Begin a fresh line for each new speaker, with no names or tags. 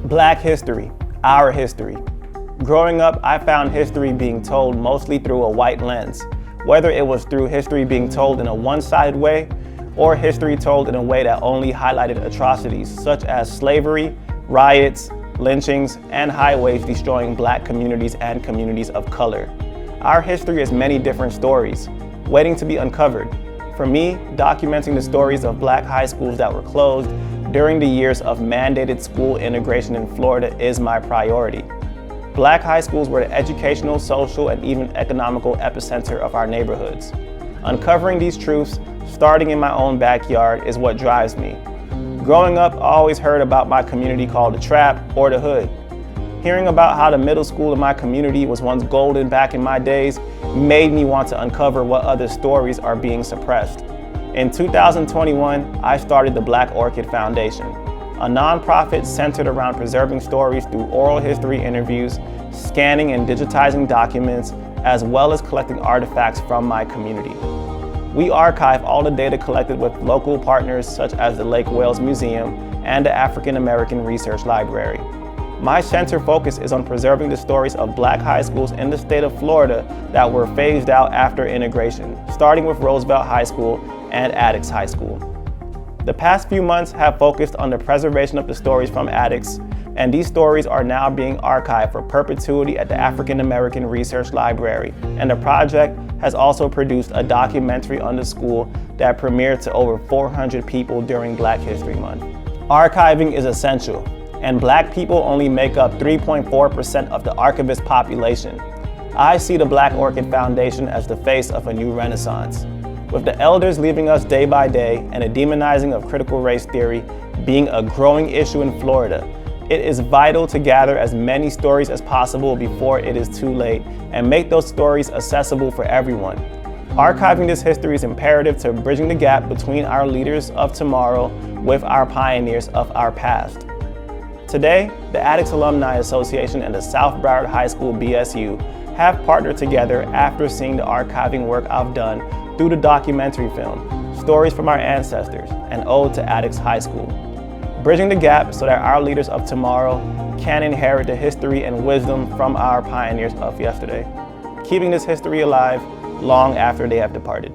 Black history, our history. Growing up, I found history being told mostly through a white lens, whether it was through history being told in a one-sided way or history told in a way that only highlighted atrocities such as slavery, riots, lynchings, and highways destroying Black communities and communities of color. Our history is many different stories, waiting to be uncovered. For me, documenting the stories of Black high schools that were closed during the years of mandated school integration in Florida is my priority. Black high schools were the educational, social, and even economical epicenter of our neighborhoods. Uncovering these truths, starting in my own backyard, is what drives me. Growing up, I always heard about my community called the Trap or the Hood. Hearing about how the middle school in my community was once golden back in my days made me want to uncover what other stories are being suppressed. In 2021, I started the Black Orchid Foundation, a nonprofit centered around preserving stories through oral history interviews, scanning and digitizing documents, as well as collecting artifacts from my community. We archive all the data collected with local partners such as the Lake Wales Museum and the African American Research Library. My center focus is on preserving the stories of Black high schools in the state of Florida that were phased out after integration, starting with Roosevelt High School and Attucks High School. The past few months have focused on the preservation of the stories from Attucks, and these stories are now being archived for perpetuity at the African American Research Library, and the project has also produced a documentary on the school that premiered to over 400 people during Black History Month. Archiving is essential, and Black people only make up 3.4% of the archivist population. I see the Black Orchid Foundation as the face of a new renaissance. With the elders leaving us day by day and the demonizing of critical race theory being a growing issue in Florida, it is vital to gather as many stories as possible before it is too late and make those stories accessible for everyone. Archiving this history is imperative to bridging the gap between our leaders of tomorrow with our pioneers of our past. Today, the Attucks Alumni Association and the South Broward High School BSU have partnered together after seeing the archiving work I've done through the documentary film, Stories from Our Ancestors, an ode to Attucks High School. Bridging the gap so that our leaders of tomorrow can inherit the history and wisdom from our pioneers of yesterday, keeping this history alive long after they have departed.